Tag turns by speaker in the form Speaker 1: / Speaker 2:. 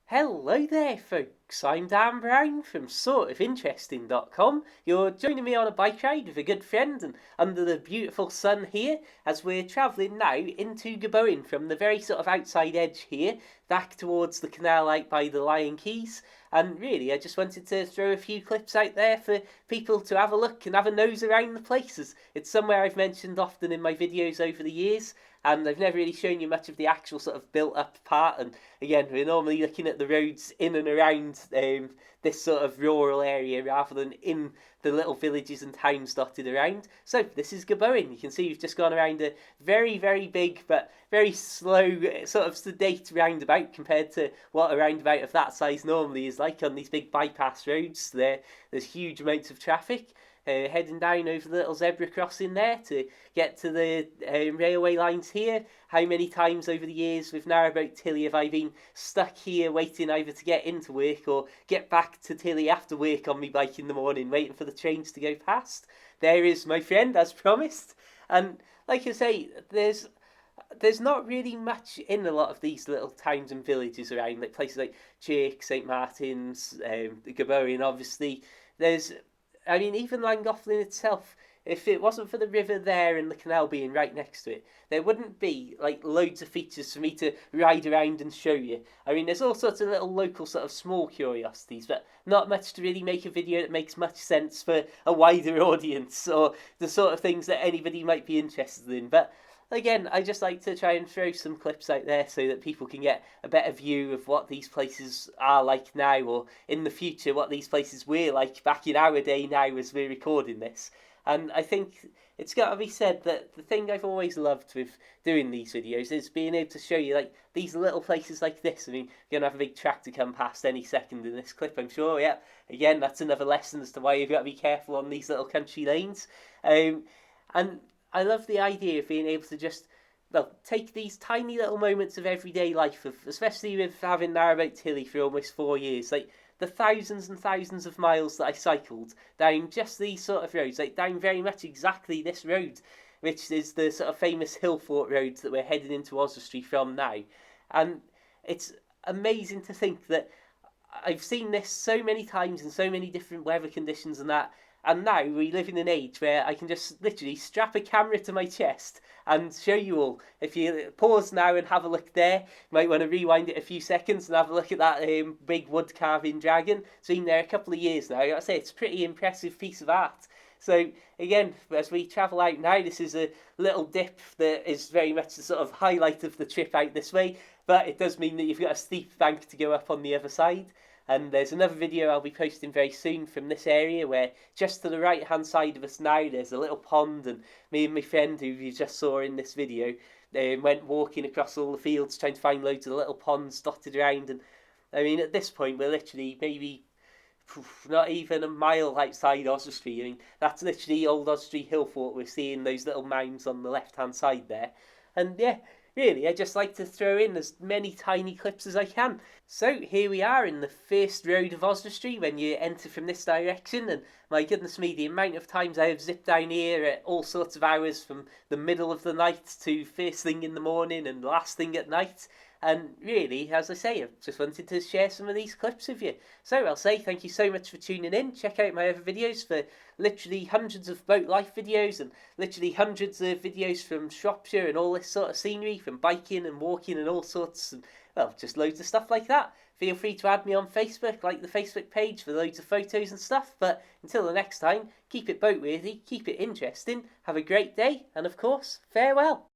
Speaker 1: Hello there, folks. I'm Dan Brown from sortofinteresting.com. You're joining me on a bike ride with a good friend and under the beautiful sun here as we're travelling now into Gabowen from the very sort of outside edge here back towards the canal out by the Lion Keys. And really, I just wanted to throw a few clips out there for people to have a look and have a nose around the places. It's somewhere I've mentioned often in my videos over the years, and I've never really shown you much of the actual sort of built up part. And again, we're normally looking at the roads in and around this sort of rural area rather than in the little villages and towns dotted around. So this is Gabowen. You can see we've just gone around a very, very big but very slow, sort of sedate roundabout compared to what a roundabout of that size normally is like on these big bypass roads. There's huge amounts of traffic. Heading down over the little zebra crossing there to get to the railway lines here. How many times over the years with Narrowboat Tilly have I been stuck here waiting either to get into work or get back to Tilly after work on my bike in the morning, waiting for the trains to go past? There is my friend, as promised. And like I say, there's not really much in a lot of these little towns and villages around, like places like Chirk, St Martin's, Gabowen, obviously. Even Llangollen itself, if it wasn't for the river there and the canal being right next to it, there wouldn't be like loads of features for me to ride around and show you. There's all sorts of little local sort of small curiosities, but not much to really make a video that makes much sense for a wider audience or the sort of things that anybody might be interested in. But again, I just like to try and throw some clips out there so that people can get a better view of what these places are like now, or in the future, what these places were like back in our day now as we're recording this. And I think it's got to be said that the thing I've always loved with doing these videos is being able to show you like these little places like this. You're going to have a big tractor come past any second in this clip, I'm sure. Yeah, again, that's another lesson as to why you've got to be careful on these little country lanes. And I love the idea of being able to just take these tiny little moments of everyday life, especially with having Narrowboat Tilly for almost 4 years, like the thousands and thousands of miles that I cycled down just these sort of roads, like down very much exactly this road, which is the sort of famous Hillfort road that we're heading into Oswestry from now. And it's amazing to think that I've seen this so many times in so many different weather conditions and that. And now we live in an age where I can just literally strap a camera to my chest and show you all. If you pause now and have a look there, you might want to rewind it a few seconds and have a look at that big wood carving dragon. It's been there a couple of years now. I gotta say, it's a pretty impressive piece of art. So again, as we travel out now, this is a little dip that is very much the sort of highlight of the trip out this way. But it does mean that you've got a steep bank to go up on the other side. And there's another video I'll be posting very soon from this area where just to the right hand side of us now there's a little pond, and me and my friend who you just saw in this video went walking across all the fields trying to find loads of little ponds dotted around. And at this point we're literally maybe not even a mile outside Oswestry. That's literally old Oswestry Hillfort. We're seeing those little mounds on the left hand side there. And yeah, really, I just like to throw in as many tiny clips as I can. So here we are in the first road of Oswestry when you enter from this direction, and my goodness me, the amount of times I have zipped down here at all sorts of hours from the middle of the night to first thing in the morning and last thing at night. And really, as I say, I've just wanted to share some of these clips with you. So I'll say thank you so much for tuning in. Check out my other videos for literally hundreds of boat life videos and literally hundreds of videos from Shropshire and all this sort of scenery, from biking and walking and all sorts, and just loads of stuff like that. Feel free to add me on Facebook, like the Facebook page for loads of photos and stuff. But until the next time, keep it boat worthy, keep it interesting, have a great day, and of course, farewell.